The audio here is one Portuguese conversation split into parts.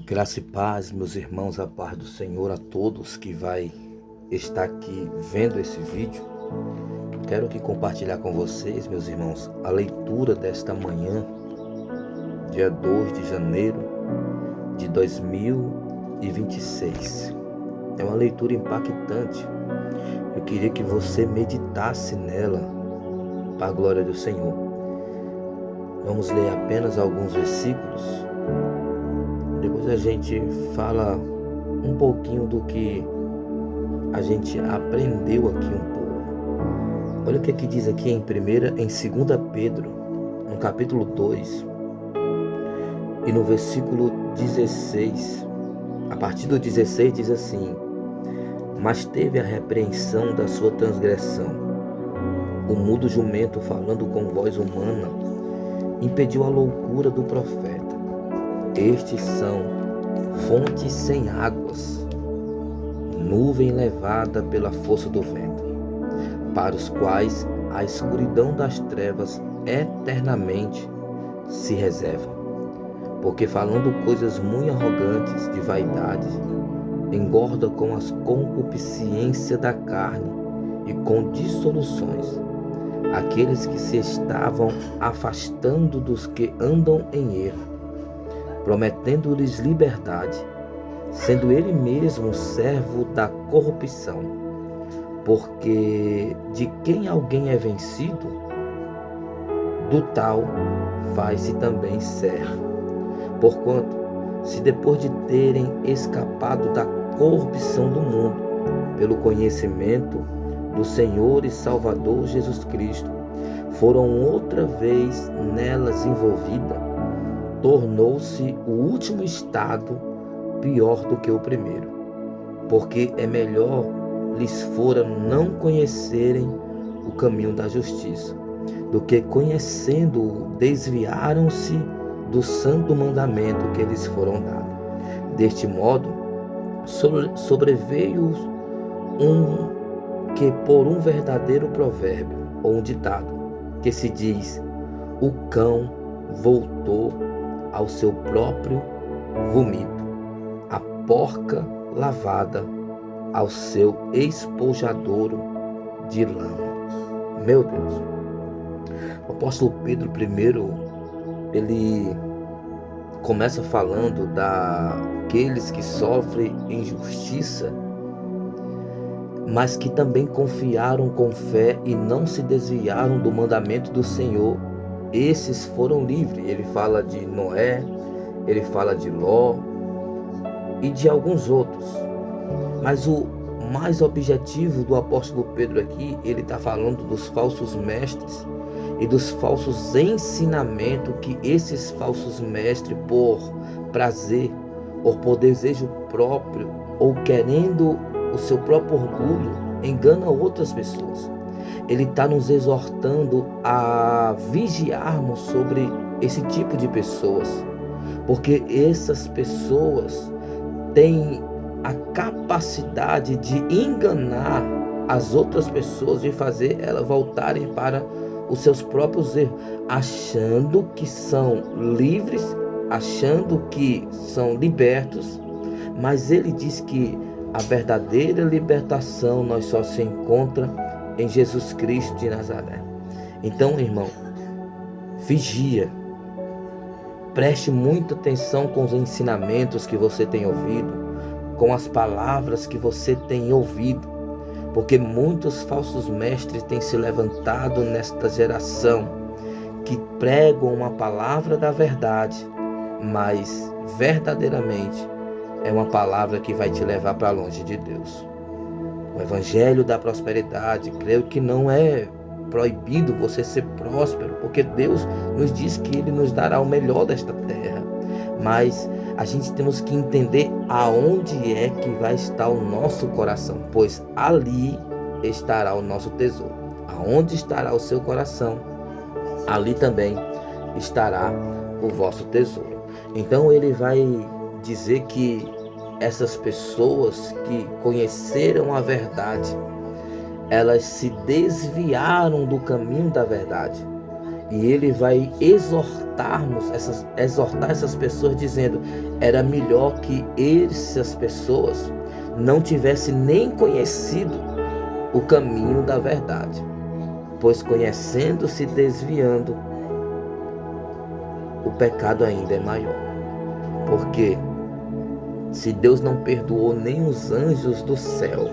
Graça e paz, meus irmãos, a paz do Senhor a todos que vai estar aqui vendo esse vídeo. Quero aqui compartilhar com vocês, meus irmãos, a leitura desta manhã, dia 2 de janeiro de 2026. É uma leitura impactante. Eu queria que você meditasse nela para a glória do Senhor. Vamos ler apenas alguns versículos. Depois a gente fala um pouquinho do que a gente aprendeu aqui um pouco. Olha o que aqui diz aqui em 2 Pedro, no capítulo 2, e no versículo 16. A partir do 16 diz assim: mas teve a repreensão da sua transgressão. O mudo jumento, falando com voz humana, impediu a loucura do profeta. Estes são fontes sem águas, nuvem levada pela força do vento, para os quais a escuridão das trevas eternamente se reserva. Porque falando coisas muito arrogantes de vaidade, engorda com as concupiscências da carne e com dissoluções aqueles que se estavam afastando dos que andam em erro, prometendo-lhes liberdade, sendo ele mesmo servo da corrupção. Porque de quem alguém é vencido, do tal faz-se também servo. Porquanto, se depois de terem escapado da corrupção do mundo, pelo conhecimento do Senhor e Salvador Jesus Cristo, foram outra vez nelas envolvidas, tornou-se o último estado pior do que o primeiro. Porque é melhor lhes fora não conhecerem o caminho da justiça, do que conhecendo-o desviaram-se do santo mandamento que lhes foram dados. Deste modo, sobreveio que por um verdadeiro provérbio, ou um ditado, que se diz: o cão voltou ao seu próprio vômito, a porca lavada ao seu espojadouro de lama. Meu Deus. O apóstolo Pedro primeiro, ele começa falando daqueles que sofrem injustiça, mas que também confiaram com fé e não se desviaram do mandamento do Senhor. Esses foram livres. Ele fala de Noé, ele fala de Ló e de alguns outros. Mas o mais objetivo do apóstolo Pedro aqui, ele está falando dos falsos mestres e dos falsos ensinamentos que esses falsos mestres, por prazer ou por desejo próprio ou querendo o seu próprio orgulho, enganam outras pessoas. Ele está nos exortando a vigiarmos sobre esse tipo de pessoas, porque essas pessoas têm a capacidade de enganar as outras pessoas e fazer elas voltarem para os seus próprios erros, achando que são livres, achando que são libertos. Mas ele diz que a verdadeira libertação nós só se encontra em Jesus Cristo de Nazaré. Então, irmão, vigia, preste muita atenção com os ensinamentos que você tem ouvido, com as palavras que você tem ouvido, porque muitos falsos mestres têm se levantado nesta geração que pregam uma palavra da verdade, mas verdadeiramente é uma palavra que vai te levar para longe de Deus. O evangelho da prosperidade, creio que não é proibido você ser próspero, porque Deus nos diz que Ele nos dará o melhor desta terra. Mas a gente temos que entender aonde é que vai estar o nosso coração, pois ali estará o nosso tesouro. Aonde estará o seu coração, ali também estará o vosso tesouro. Então ele vai dizer que essas pessoas que conheceram a verdade, elas se desviaram do caminho da verdade E ele vai exortar essas pessoas, dizendo: era melhor que essas pessoas não tivessem nem conhecido o caminho da verdade, pois conhecendo, se desviando, o pecado ainda é maior. Porque se Deus não perdoou nem os anjos do céu,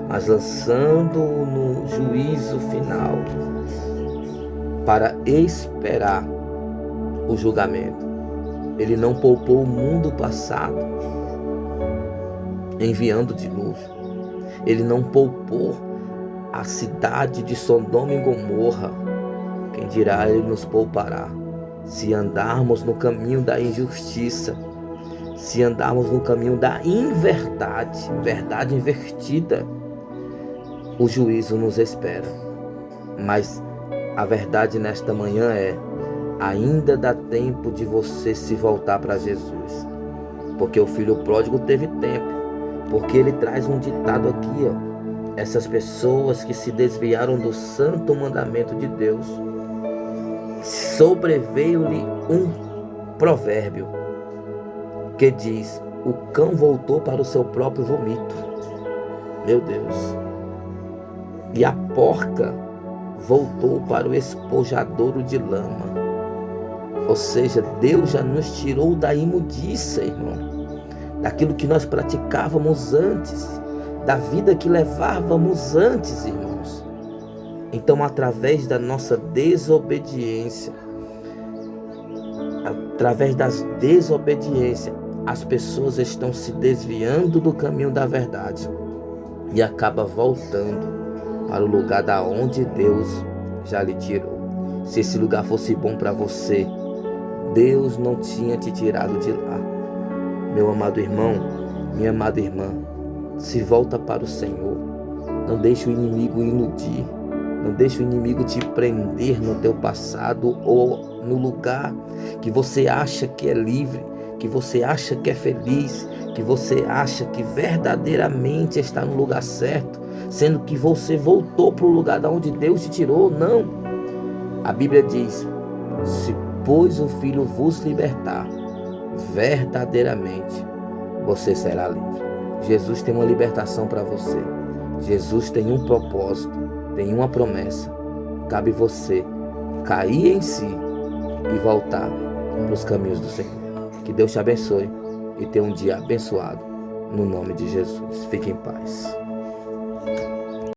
mas lançando no juízo final para esperar o julgamento, ele não poupou o mundo passado enviando dilúvio. Ele não poupou a cidade de Sodoma e Gomorra. Quem dirá, ele nos poupará se andarmos no caminho da injustiça, se andarmos no caminho da inverdade, verdade invertida. O juízo nos espera. Mas a verdade nesta manhã é: ainda dá tempo de você se voltar para Jesus, porque o filho pródigo teve tempo, porque ele traz um ditado aqui, ó: essas pessoas que se desviaram do santo mandamento de Deus, sobreveio-lhe um provérbio que diz: o cão voltou para o seu próprio vomito. Meu Deus. E a porca voltou para o espojadouro de lama. Ou seja, Deus já nos tirou da imundícia, irmão, daquilo que nós praticávamos antes, da vida que levávamos antes, irmãos. Então, através da nossa desobediência, as pessoas estão se desviando do caminho da verdade e acabam voltando para o lugar da onde Deus já lhe tirou. Se esse lugar fosse bom para você, Deus não tinha te tirado de lá. Meu amado irmão, minha amada irmã, se volta para o Senhor. Não deixe o inimigo iludir. Não deixe o inimigo te prender no teu passado ou no lugar que você acha que é livre, que você acha que é feliz, que você acha que verdadeiramente está no lugar certo, sendo que você voltou para o lugar da onde Deus te tirou. Não. A Bíblia diz: se pois o Filho vos libertar, verdadeiramente você será livre. Jesus tem uma libertação para você. Jesus tem um propósito, tem uma promessa. Cabe você cair em si e voltar para os caminhos do Senhor. Que Deus te abençoe e tenha um dia abençoado, no nome de Jesus. Fique em paz.